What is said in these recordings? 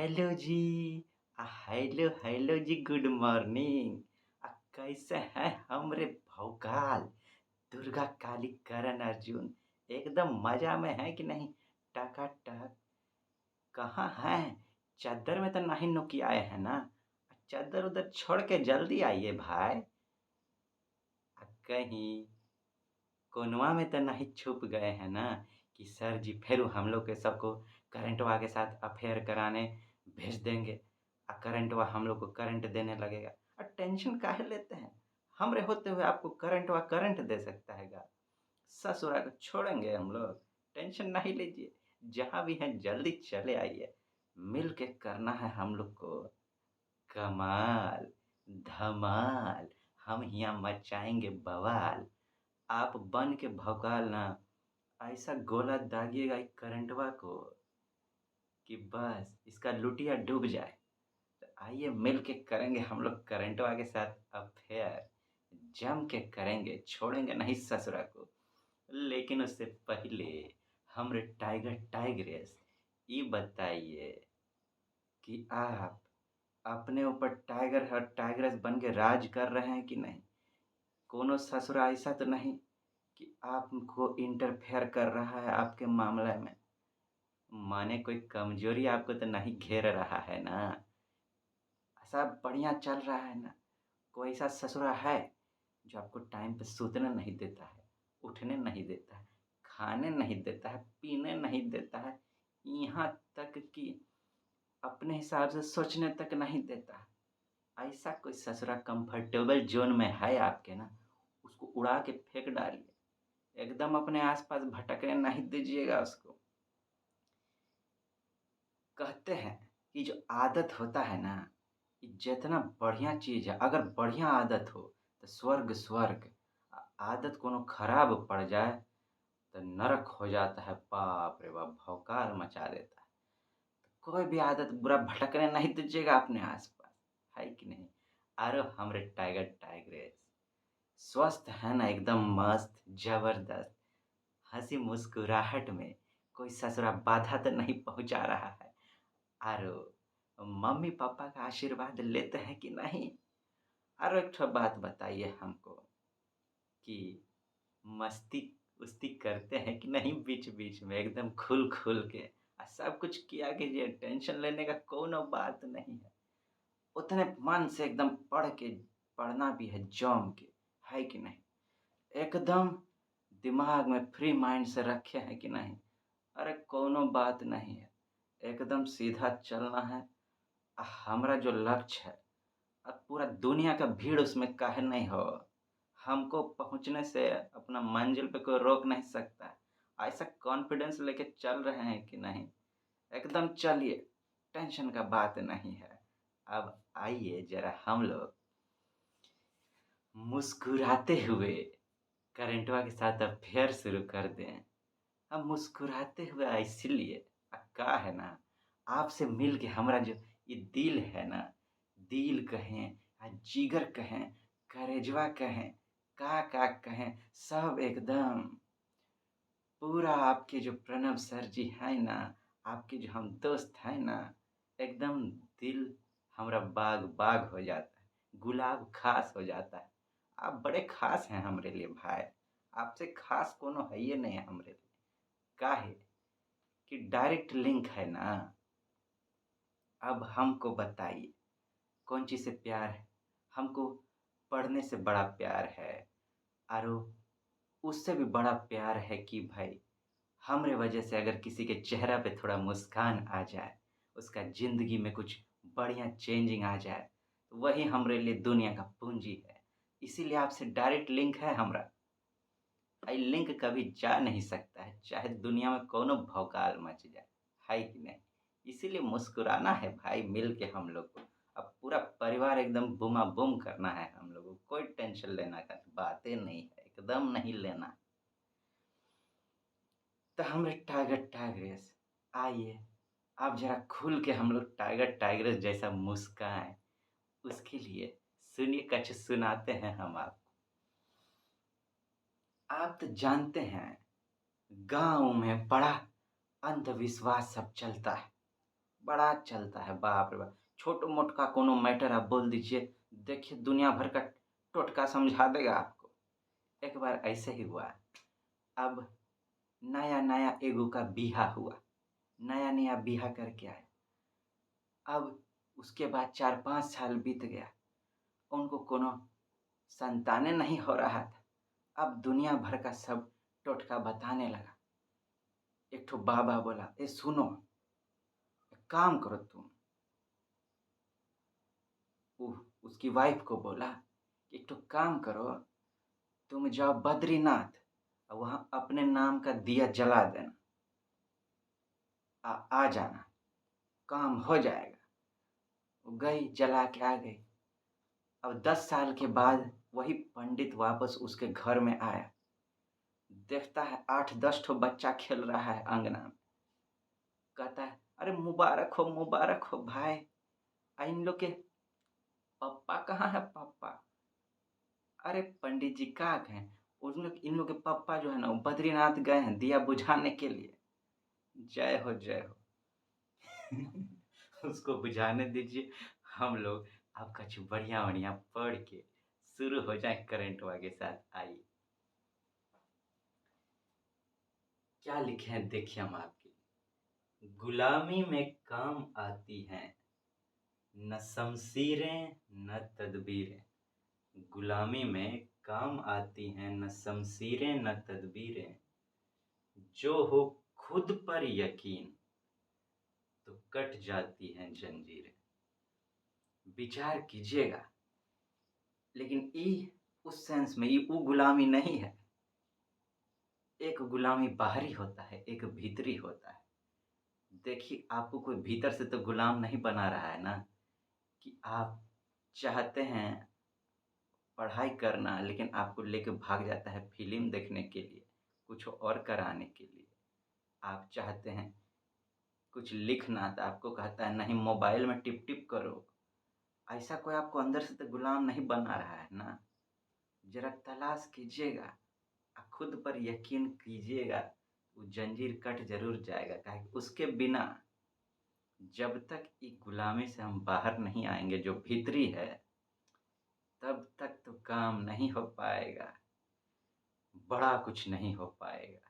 Hello जी। Hello hello जी, good morning. कैसे हैं हमरे भौकाल दुर्गा काली करण अर्जुन? एकदम मजा में है कि नहीं? टकाटक। कहाँ हैं? चद्दर में तो नहीं नुकी आए हैं ना? चद्दर उधर छोड़ के जल्दी आइए भाई। कहीं कोनवा में तो नहीं छुप गए हैं ना कि सर जी फिर हम लोग के सबको करंटवा के साथ अफेयर कराने भेज देंगे। करंटवा हम लोग को करंट देने लगेगा। टेंशन काहे लेते हैं? हमरे होते हुए आपको करंटवा करंट दे सकता है गा? ससुरा को छोड़ेंगे हम लोग? टेंशन नहीं लीजिए। जहाँ भी हैं जल्दी चले आइए। मिल के करना है हम लोग को कमाल, धमाल। हम यहाँ मचाएंगे बवाल। आप बन के भौकाल ना ऐसा गोला दागिएगा एक करंटवा को कि बस इसका लुटिया डूब जाए। तो आइए मिल के करेंगे हम लोग करंटवा के साथ अफेयर। जम के करेंगे, छोड़ेंगे नहीं ससुरा को। लेकिन उससे पहले हमरे टाइगर टाइग्रेस ये बताइए कि आप अपने ऊपर टाइगर और टाइग्रेस बन के राज कर रहे हैं कि नहीं? कोनो ससुरा ऐसा तो नहीं कि आपको इंटरफेयर कर रहा है आपके मामले में? माने कोई कमजोरी आपको तो नहीं घेर रहा है ना? सब बढ़िया चल रहा है ना? कोई ऐसा ससुरा है जो आपको टाइम पे सोने नहीं देता है, उठने नहीं देता है, खाने नहीं देता है, पीने नहीं देता है, यहाँ तक कि अपने हिसाब से सोचने तक नहीं देता है? ऐसा कोई ससुरा कंफर्टेबल जोन में है आपके ना? उसको उड़ा के फेंक डालिए। एकदम अपने आसपास भटकने नहीं दीजिएगा उसको। कहते हैं कि जो आदत होता है ना, ये जितना बढ़िया चीज़ है, अगर बढ़िया आदत हो तो स्वर्ग स्वर्ग। आदत कोनो खराब पड़ जाए तो नरक हो जाता है। बाप रे बाप, भौकाल मचा देता है। तो कोई भी आदत बुरा भटकने नहीं दीजिएगा अपने आसपास, है कि नहीं? अरे हमरे टाइगर टाइग्रेस स्वस्थ है ना? एकदम मस्त जबरदस्त। हंसी मुस्कुराहट में कोई ससुरा बाधा तो नहीं पहुंचा रहा है? अरे मम्मी पापा का आशीर्वाद लेते हैं कि नहीं? अरे एक ठो बात बताइए हमको कि मस्ती उस्ती करते हैं कि नहीं बीच बीच में एकदम खुल खुल के? सब कुछ किया कीजिए, टेंशन लेने का कोनो बात नहीं है। उतने मन से एकदम पढ़ के पढ़ना भी है जम के, है कि नहीं? एकदम दिमाग में फ्री माइंड से रखे हैं कि नहीं? अरे कोनो बात नहीं है, एकदम सीधा चलना है। हमारा जो लक्ष्य है, अब पूरा दुनिया का भीड़ उसमें काहे नहीं हो? हमको पहुँचने से अपना मंजिल पे कोई रोक नहीं सकता है। ऐसा कॉन्फिडेंस लेके चल रहे हैं कि नहीं? एकदम चलिए, टेंशन का बात नहीं है। अब आइए ज़रा हम लोग मुस्कुराते हुए करंटवा के साथ अफेयर शुरू कर दें। अब मुस्कुराते हुए इसीलिए का है ना, आपसे मिल के हमारा जो ये दिल है ना, दिल कहें या जिगर कहें, करेजवा कहें, का कहें, सब एकदम पूरा आपके जो प्रणव सर जी हैं ना, आपके जो हम दोस्त हैं ना, एकदम दिल हमारा बाग बाग हो जाता है, गुलाब खास हो जाता है। आप बड़े खास हैं हमरे लिए भाई। आपसे खास कोनो है ये नहीं है हमरे लिए। काहे कि डायरेक्ट लिंक है ना। अब हमको बताइए कौन चीज़ से प्यार है? हमको पढ़ने से बड़ा प्यार है। आरो उससे भी बड़ा प्यार है कि भाई हमरे वजह से अगर किसी के चेहरा पे थोड़ा मुस्कान आ जाए, उसका ज़िंदगी में कुछ बढ़िया चेंजिंग आ जाए, तो वही हमरे लिए दुनिया का पूँजी है। इसीलिए आपसे डायरेक्ट लिंक है हमरा। भाई लिंक कभी जा नहीं सकता है, चाहे दुनिया में कोनो भौकाल मच जाए, है कि नहीं? इसीलिए मुस्कुराना है भाई मिल के हम लोग को। अब पूरा परिवार एकदम बूमा-बूम करना है हम लोगों को, कोई टेंशन लेना का बातें नहीं है, एकदम नहीं लेना। तो हमरे टाइगर टाइग्रेस आइए, आप ज़रा खुल के हम लोग टाइगर टाइग्रेस जैसा मुस्काएँ, उसके लिए सुनिए कुछ सुनाते हैं हम आपको। आप तो जानते हैं गाँव में बड़ा अंधविश्वास सब चलता है। बड़ा चलता है, बाप रे बाप! छोटो-मोट का कोनो मैटर आप बोल दीजिए, देखिए दुनिया भर का टोटका समझा देगा आपको। एक बार ऐसे ही हुआ, अब नया-नया एगो का बिहा हुआ, नया-नया बिहा करके आए। अब उसके बाद 4-5 साल बीत गया, उनको कोनो संतानें नहीं हो रहा था। अब दुनिया भर का सब टोटका बताने लगा। एक ठो बाबा बोला, "ए सुनो, एक काम करो तुम।" उसकी वाइफ को बोला, "एक ठो काम करो, तुम जाओ बद्रीनाथ और वहाँ अपने नाम का दिया जला देना। आ जाना, काम हो जाएगा।" वो गई, जला के आ गई। अब 10 साल के बाद वही पंडित वापस उसके घर में आया। देखता है 8-10 ठो बच्चा खेल रहा है अंगना में। कहता है, "अरे मुबारक हो भाई। इन लोग के पप्पा कहाँ है पप्पा?" अरे पंडित जी कहाँ गए? उन लोग इन लोग के पप्पा जो है ना वो बद्रीनाथ गए हैं दिया बुझाने के लिए। जय हो, जय हो। उसको बुझाने दीजिए, हम लोग आपका जो बढ़िया-बढ़िया पढ़ के शुरू हो जाए करंटवा के साथ। आइए, क्या लिखे हैं देखिए हम आपके लिए। गुलामी में काम आती हैं न शमशीरें न तदबीरें। गुलामी में काम आती हैं न शमशीरें न तदबीरें। जो हो खुद पर यकीन तो कट जाती हैं जंजीरें। विचार कीजिएगा, लेकिन ये उस सेंस में ये वो गुलामी नहीं है। एक गुलामी बाहरी होता है, एक भीतरी होता है। देखिए, आपको कोई भीतर से तो गुलाम नहीं बना रहा है ना, कि आप चाहते हैं पढ़ाई करना, लेकिन आपको लेके भाग जाता है फ़िल्म देखने के लिए, कुछ और कराने के लिए। आप चाहते हैं कुछ लिखना, तो आपको कहता है नहीं मोबाइल में टिप-टिप करो। ऐसा कोई आपको अंदर से तो गुलाम नहीं बना रहा है ना। ज़रा तलाश कीजिएगा, खुद पर यकीन कीजिएगा, वो जंजीर कट ज़रूर जाएगा। काहे कि उसके बिना जब तक ये गुलामी से हम बाहर नहीं आएँगे जो भीतरी है, तब तक तो काम नहीं हो पाएगा, बड़ा कुछ नहीं हो पाएगा।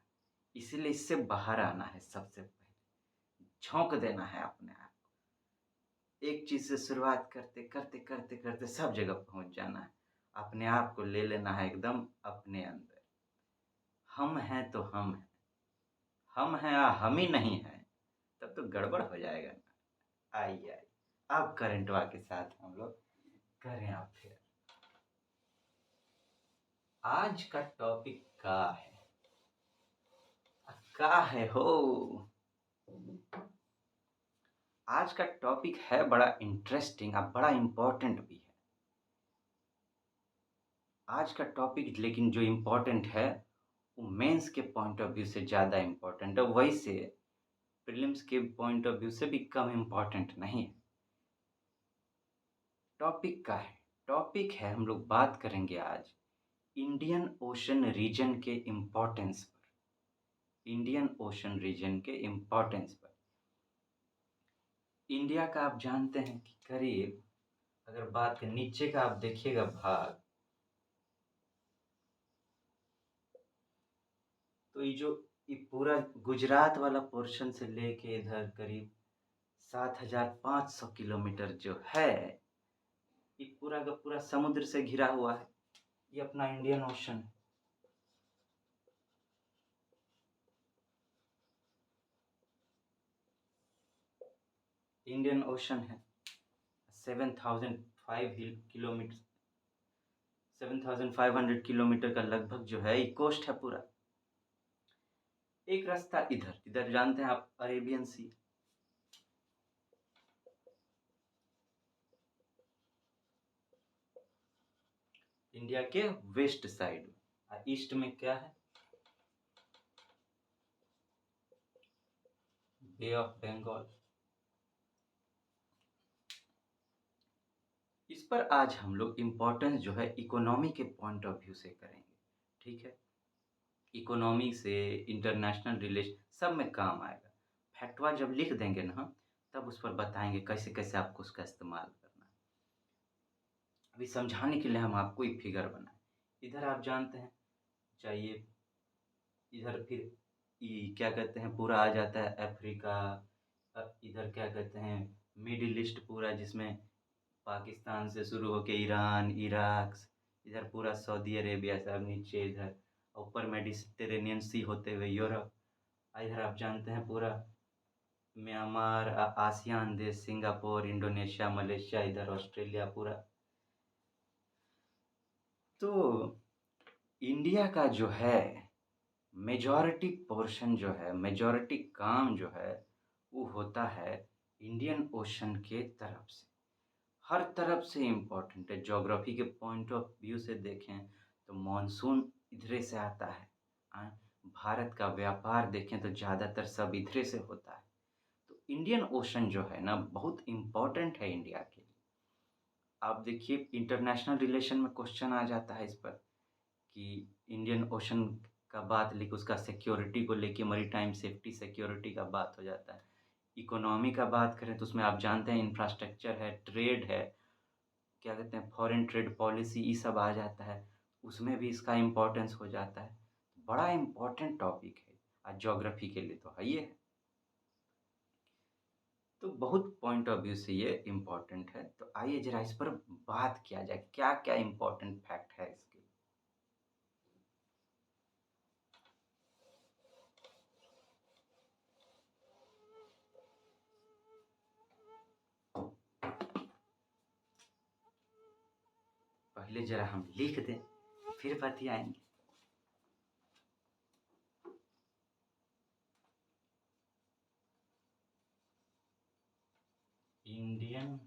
इसीलिए इससे बाहर आना है सबसे पहले, झोंक देना है अपने आप को। एक चीज़ से शुरुआत करते सब जगह पहुँच जाना है। अपने आप को ले लेना है एकदम अपने अंदर। हम हैं तो हम हैं, हम हैं या हम ही नहीं हैं, तब तो गड़बड़ हो जाएगा ना। आइए, अब करंटवा के साथ हम लोग करें अब फिर। आज का टॉपिक का है, का है हो। आज का टॉपिक है बड़ा इंटरेस्टिंग और बड़ा इम्पोर्टेंट भी है। आज का टॉपिक लेकिन जो इम्पोर्टेंट है, वो मेंस के पॉइंट ऑफ व्यू से ज़्यादा इम्पोर्टेंट है, वैसे प्रीलिम्स के पॉइंट ऑफ व्यू से भी कम इम्पोर्टेंट नहीं है। टॉपिक है हम लोग बात करेंगे आज इंडियन ओशन रीजन के इम्पोर्टेंस पर। इंडियन ओशन रीजन के इम्पोर्टेंस पर। इंडिया का आप जानते हैं कि करीब, अगर बात करें नीचे का आप देखिएगा भाग, तो ये पूरा गुजरात वाला पोर्शन से लेके इधर करीब 7,500 किलोमीटर जो है, ये पूरा का पूरा समुद्र से घिरा हुआ है। ये अपना इंडियन ओशन है। इंडियन ओशन है 7,500 किलोमीटर, 7,500 किलोमीटर का लगभग जो है ये कोस्ट है पूरा। एक रास्ता इधर इधर जानते हैं आप, अरेबियन सी। इंडिया के वेस्ट साइड और ईस्ट में क्या है, बे ऑफ बंगाल। इस पर आज हम लोग इम्पोर्टेंस जो है इकोनॉमी के पॉइंट ऑफ व्यू से करेंगे। ठीक है, इकोनॉमी से इंटरनेशनल रिलेशन सब में काम आएगा। फैक्टवा जब लिख देंगे ना, तब उस पर बताएँगे कैसे-कैसे आपको उसका इस्तेमाल करना है। अभी समझाने के लिए हम आपको एक फिगर बनाएँ। इधर आप जानते हैं चाहिए इधर फिर क्या कहते हैं पूरा आ जाता है अफ्रीका इधर क्या कहते हैं मिडिल ईस्ट पूरा जिसमें पाकिस्तान से शुरू होके ईरान, इराक, इधर पूरा सऊदी अरेबिया सब नीचे इधर ऊपर मेडिटेरेनियन सी होते हुए यूरोप इधर आप जानते हैं पूरा म्यांमार, आसियान देश, सिंगापुर, इंडोनेशिया, मलेशिया, इधर ऑस्ट्रेलिया पूरा। तो इंडिया का जो है मेजॉरिटी पोर्शन जो है, मेजॉरिटी काम जो है, वो होता है इंडियन ओशन के तरफ से। हर तरफ से इम्पोर्टेंट है। ज्योग्राफी के पॉइंट ऑफ व्यू से देखें तो मानसून इधरे से आता है। भारत का व्यापार देखें तो ज़्यादातर सब इधरे से होता है। तो इंडियन ओशन जो है ना बहुत इम्पोर्टेंट है इंडिया के लिए। आप देखिए इंटरनेशनल रिलेशन में क्वेश्चन आ जाता है इस पर कि इंडियन ओशन का बात लेके उसका सिक्योरिटी को लेके मैरीटाइम सेफ्टी सिक्योरिटी का बात हो जाता है। इकोनॉमी का बात करें तो उसमें आप जानते हैं इंफ्रास्ट्रक्चर है, ट्रेड है, क्या कहते हैं फॉरेन ट्रेड पॉलिसी ये सब आ जाता है, उसमें भी इसका इम्पोर्टेंस हो जाता है। बड़ा इम्पोर्टेंट टॉपिक है आज ज्योग्राफी के लिए तो है ये है। तो बहुत पॉइंट ऑफ व्यू से ये इम्पोर्टेंट है। तो आइए ज़रा इस पर बात किया जाए, क्या-क्या इम्पोर्टेंट फैक्ट है इसके। पहले ज़रा हम लिख दें, फिर बतियाएँगे। इंडियन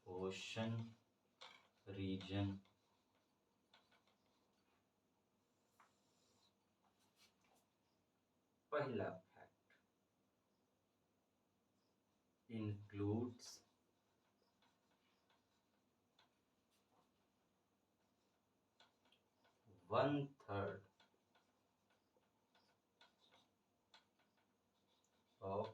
ओशन रीजन पहला fact includes 1/3 of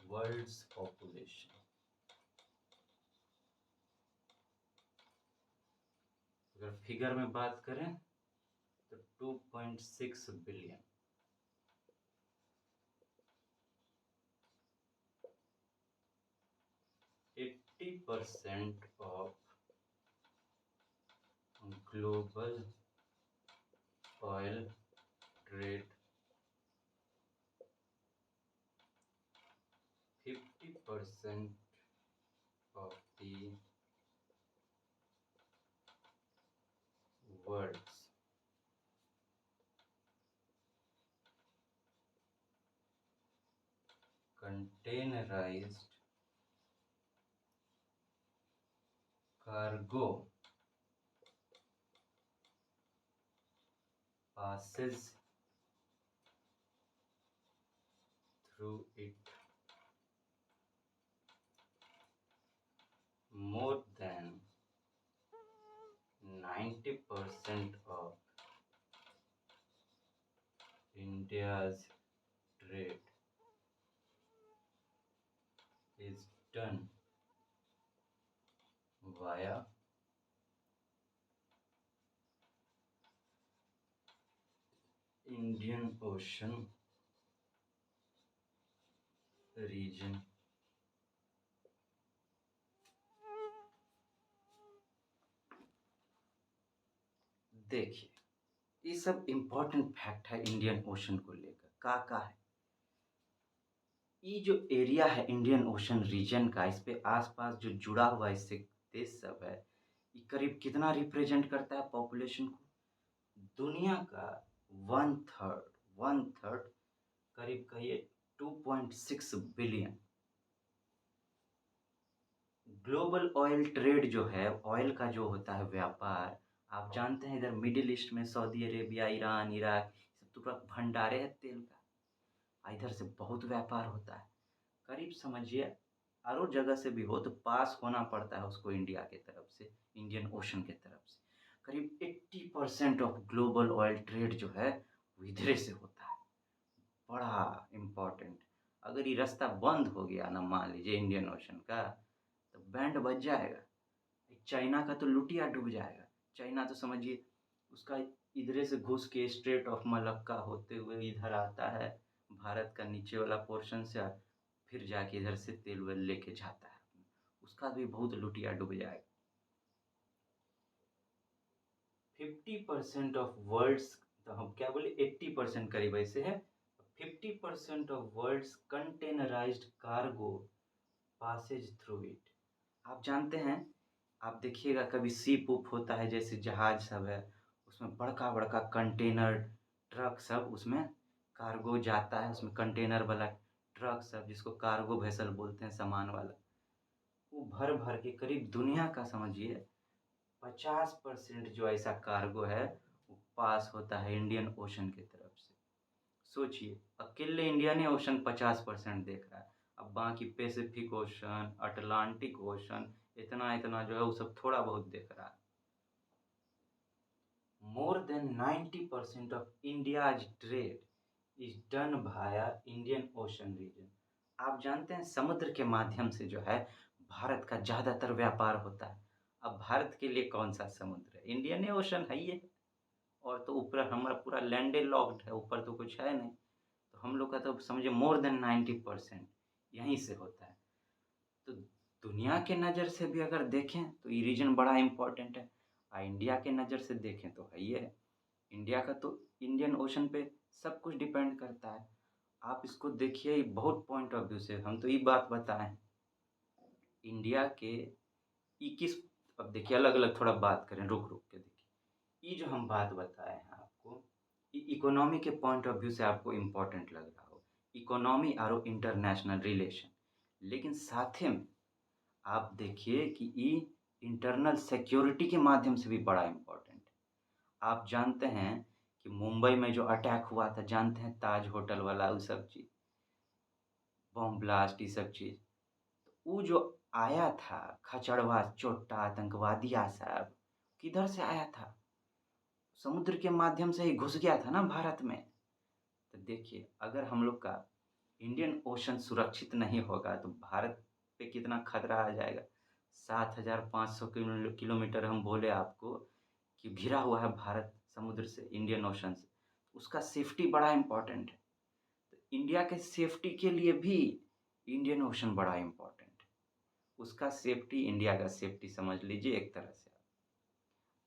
world's population। अगर फिगर में बात करें तो 2.6 billion. 80% of global oil trade, 50% of the world's containerized cargo passes through it। More than 90% of India's trade is done via Indian Ocean region। देखिए ये सब important fact है Indian ocean को लेकर का है। ये जो एरिया है इंडियन ओशन रीजन का इस पे आसपास जो जुड़ा हुआ इससे देश सब है ये करीब कितना रिप्रेजेंट करता है पॉपुलेशन को? दुनिया का वन थर्ड करीब कहिए 2.6 बिलियन। ग्लोबल ऑयल ट्रेड जो है ऑयल का जो होता है व्यापार आप जानते हैं इधर मिडिल ईस्ट में सऊदी अरेबिया, ईरान, इराक सब तो पूरा भंडारे है तेल का। इधर से बहुत व्यापार होता है। करीब समझिए और जगह से भी हो तो पास होना पड़ता है उसको इंडिया के तरफ से, इंडियन ओशन के तरफ से। करीब 80% ऑफ ग्लोबल ऑयल ट्रेड जो है वो इधरे से होता है। बड़ा इम्पोर्टेंट। अगर ये रास्ता बंद हो गया ना, मान लीजिए इंडियन ओशन का, तो बैंड बज जाएगा। चाइना का तो लुटिया डूब जाएगा। चाइना तो समझिए उसका इधरे से घुस के स्ट्रेट ऑफ मलक्का होते हुए इधर आता है भारत का नीचे वाला पोर्शन से, फिर जाके इधर से तेल वेल लेके जाता है, उसका भी बहुत लुटिया डूब जाएगा। 50% ऑफ वर्ल्ड्स, तो हम क्या बोले 80% करीब ऐसे है। 50% of world's containerized cargo passes through it. आप जानते हैं, आप देखिएगा कभी शिप उप होता है जैसे जहाज सब है, उसमें बड़का बड़का कंटेनर ट्रक सब, उसमें कार्गो जाता है, उसमें कंटेनर वाला ट्रक सब जिसको कार्गो वेसल बोलते हैं, सामान वाला, वो भर भर के करीब दुनिया का समझिए 50% जो ऐसा कार्गो है वो पास होता है इंडियन ओशन की तरफ से। सोचिए अकेले इंडियन ओशन 50% देख रहा है, अब बाकी पैसिफिक ओशन, अटलांटिक ओशन, इतना इतना जो है वो सब थोड़ा बहुत देख रहा है। More than 90% of India's trade is done via Indian ocean region. आप जानते हैं समुद्र के माध्यम से जो है भारत का ज़्यादातर व्यापार होता है। अब भारत के लिए कौन सा समुद्र है, इंडियन ओशन है ये, और तो ऊपर हमारा पूरा लैंडे लॉक्ड है, ऊपर तो कुछ है नहीं। तो हम लोग का तो समझिए मोर देन 90% यहीं से होता है। तो दुनिया के नज़र से भी अगर देखें तो ये रीजन बड़ा इम्पोर्टेंट है, और इंडिया के नज़र से देखें तो है ये, इंडिया का तो इंडियन ओशन पे सब कुछ डिपेंड करता है। आप इसको देखिए ये बहुत पॉइंट ऑफ व्यू से, हम तो ये बात बताएं इंडिया के 21, अब देखिए अलग अलग थोड़ा बात करें, रुक रुक के देखिए, ये जो हम बात बताए हैं आपको, ये इकोनॉमी के पॉइंट ऑफ व्यू से आपको इम्पोर्टेंट लग रहा हो, इकोनॉमी और इंटरनेशनल रिलेशन, लेकिन साथ में आप देखिए कि ये इंटरनल सिक्योरिटी के माध्यम से भी बड़ा इम्पोर्टेंट है। आप जानते हैं कि मुंबई में जो अटैक हुआ था, जानते हैं ताज होटल वाला, वो सब चीज़, बम ब्लास्ट, ये सब चीज़, तो वो जो आया था खचड़वा चोट्टा आतंकवादी साहब, किधर से आया था, समुद्र के माध्यम से ही घुस गया था ना भारत में। तो देखिए अगर हम लोग का इंडियन ओशन सुरक्षित नहीं होगा तो भारत पे कितना खतरा आ जाएगा। 7,500 किलोमीटर हम बोले आपको कि घिरा हुआ है भारत समुद्र से, इंडियन ओशन से, उसका सेफ्टी बड़ा इम्पोर्टेंट है। तो इंडिया के सेफ्टी के लिए भी इंडियन ओशन बड़ा इम्पोर्टेंट है, उसका सेफ्टी इंडिया का सेफ्टी समझ लीजिए एक तरह से।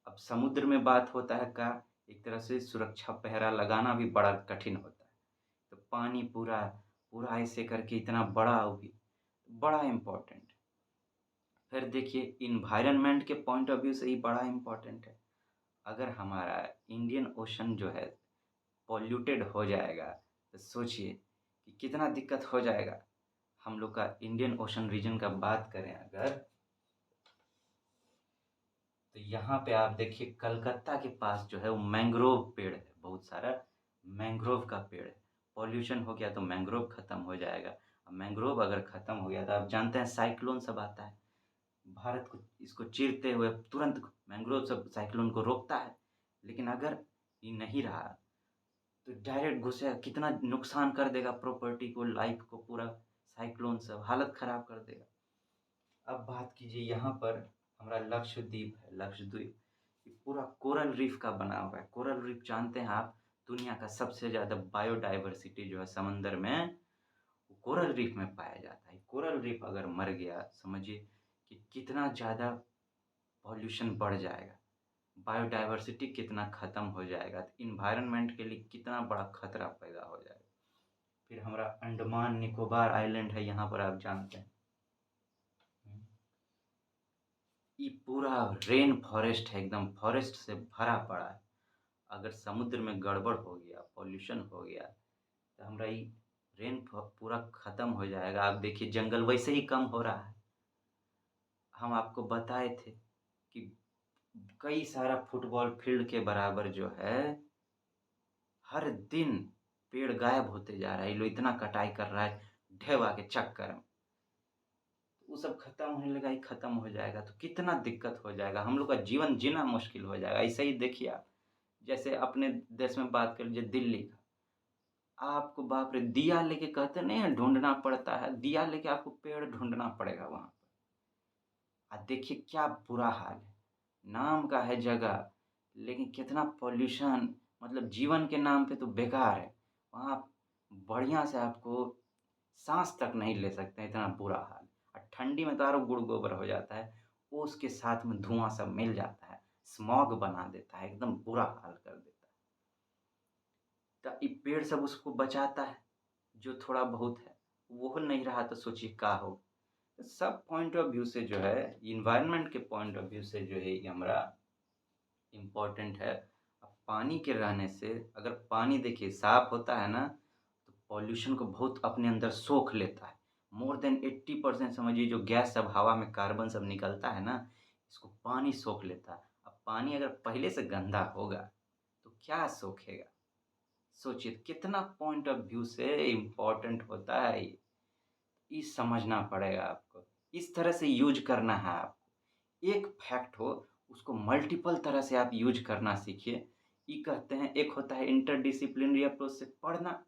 अब समुद्र में बात होता है का, एक तरह से सुरक्षा पहरा लगाना भी बड़ा कठिन होता है, तो पानी पूरा पूरा ऐसे करके इतना बड़ा हो भी बड़ा इम्पोर्टेंट। फिर देखिए इन्वायरमेंट के पॉइंट ऑफ व्यू से ही बड़ा इम्पोर्टेंट है। अगर हमारा इंडियन ओशन जो है पॉल्यूटेड हो जाएगा तो सोचिए कि कितना दिक्कत हो जाएगा। हम लोग का इंडियन ओशन रीजन का बात करें अगर, तो यहाँ पे आप देखिए कलकत्ता के पास जो है वो मैंग्रोव पेड़ है, बहुत सारा मैंग्रोव का पेड़ है। पॉल्यूशन हो गया तो मैंग्रोव खत्म हो जाएगा, अब मैंग्रोव अगर खत्म हो गया तो आप जानते हैं साइक्लोन सब आता है भारत को, इसको चीरते हुए तुरंत मैंग्रोव सब साइक्लोन को रोकता है। लेकिन अगर ये नहीं रहा तो डायरेक्ट घुसेगा, कितना नुकसान कर देगा प्रॉपर्टी को, लाइफ को, पूरा साइक्लोन सब हालत खराब कर देगा। अब बात कीजिए यहाँ पर हमारा लक्षद्वीप है, लक्षद्वीप ये पूरा कोरल रीफ का बना हुआ है। कोरल रीफ जानते हैं आप, दुनिया का सबसे ज़्यादा बायोडाइवर्सिटी जो है समंदर में वो कोरल रीफ में पाया जाता है। कोरल रीफ अगर मर गया समझिए कि कितना ज़्यादा पॉल्यूशन बढ़ जाएगा, बायोडाइवर्सिटी कितना ख़त्म हो जाएगा, तो इन्वायरमेंट के लिए कितना बड़ा खतरा पैदा हो जाएगा। फिर हमारा अंडमान निकोबार आइलैंड है, यहाँ पर आप जानते हैं ये पूरा रेन फॉरेस्ट है, एकदम फॉरेस्ट से भरा पड़ा है। अगर समुद्र में गड़बड़ हो गया, पॉल्यूशन हो गया, तो हमारा ये पूरा ख़त्म हो जाएगा। आप देखिए जंगल वैसे ही कम हो रहा है। हम आपको बताए थे कि कई सारा फुटबॉल फील्ड के बराबर जो है हर दिन पेड़ गायब होते जा रहा है, ये लोग इतना कटाई कर रहा है ढेवा के चक्कर में, वो सब खत्म होने लगा, ही खत्म हो जाएगा तो कितना दिक्कत हो जाएगा, हम लोग का जीवन जीना मुश्किल हो जाएगा। ऐसे ही देखिए आप जैसे अपने देश में बात कर लीजिए दिल्ली का, आपको बाप रे! दिया लेके कहते नहीं है ढूँढना पड़ता है, दिया लेके आपको पेड़ ढूँढना पड़ेगा वहाँ पे। देखिए क्या बुरा हाल है। नाम का है जगह, लेकिन कितना पॉल्यूशन मतलब जीवन के नाम पे तो बेकार है। वहाँ आप बढ़िया से आपको साँस तक नहीं ले सकते हैं, इतना बुरा हाल है। और ठंडी में तो और गुड़-गोबर हो जाता है, ओस के साथ में धुआँ सब मिल जाता है, स्मॉग बना देता है, एकदम बुरा हाल कर देता है। तो ये पेड़ सब उसको बचाता है, जो थोड़ा बहुत है, वो नहीं रहा तो सोचिए क्या होगा। तो सब पॉइंट ऑफ व्यू से जो है, एनवायरनमेंट के पॉइंट ऑफ व्यू से जो है ये हमारा इम्पोर्टेंट है। अब पानी के रहने से अगर पानी देखिए साफ होता है ना, तो पॉल्यूशन को बहुत अपने अंदर सोख लेता है। मोर देन 80% समझिए जो गैस सब हवा में कार्बन सब निकलता है ना, इसको पानी सोख लेता है। अब पानी अगर पहले से गंदा होगा, तो क्या सोखेगा? सोचिए कितना पॉइंट ऑफ व्यू से इम्पोर्टेंट होता है ये समझना पड़ेगा आपको। इस तरह से यूज़ करना है आपको। एक फैक्ट हो, उसको मल्टीपल तरह से आप यूज़ करना सीखिए। ये कहते हैं एक होता है इंटरडिसिप्लिनरी अप्रोच से पढ़ना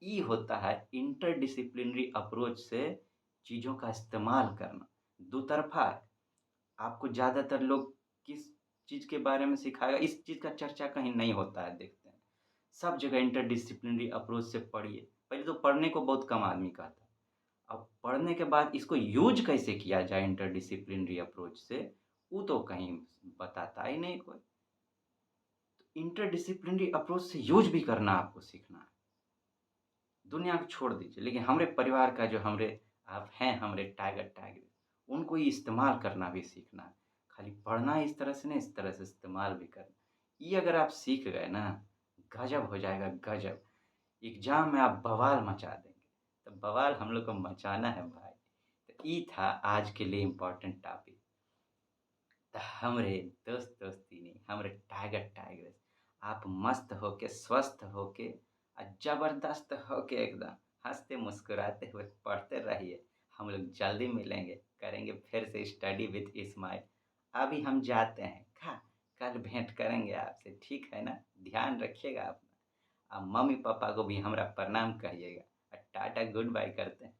ये होता है इंटरडिसिप्लिनरी अप्रोच से चीज़ों का इस्तेमाल करना। दो तरफ़ा है। आपको ज़्यादातर लोग किस चीज़ के बारे में सिखाएगा, इस चीज़ का चर्चा कहीं नहीं होता है देखते हैं। सब जगह इंटरडिसिप्लिनरी अप्रोच से पढ़िए। पहले तो पढ़ने को बहुत कम आदमी कहता है। अब पढ़ने के बाद इसको यूज़ कैसे किया जाए इंटरडिसिप्लिनरी अप्रोच से, वो तो कहीं बताता ही नहीं कोई। तो इंटरडिसिप्लिनरी अप्रोच से यूज़ भी करना आपको सीखना है। दुनिया को छोड़ दीजिए, लेकिन हमारे परिवार का जो हमारे आप हैं हमारे टाइगर, उनको ये इस्तेमाल करना भी सीखना है। खाली पढ़ना इस तरह से नहीं, इस तरह से इस्तेमाल भी करना। ये अगर आप सीख गए ना, गज़ब हो जाएगा गज़ब। एग्ज़ाम में आप बवाल मचा देंगे। तो बवाल हम लोग को मचाना है भाई। तो ये था आज के लिए इम्पोर्टेंट टॉपिक। तो हमरे दोस्ती नहीं, हमरे टाइगर आप मस्त होके, स्वस्थ होके ज़बरदस्त होके एकदम हँसते मुस्कुराते हुए पढ़ते रहिए। हम लोग जल्दी मिलेंगे, करेंगे फिर से स्टडी विथ इस्माइल। अभी हम जाते हैं, कल भेंट करेंगे आपसे, ठीक है ना? ध्यान रखिएगा अपना। मम्मी-पापा को भी हमरा प्रणाम कहिएगा। टाटा गुड बाय करते हैं।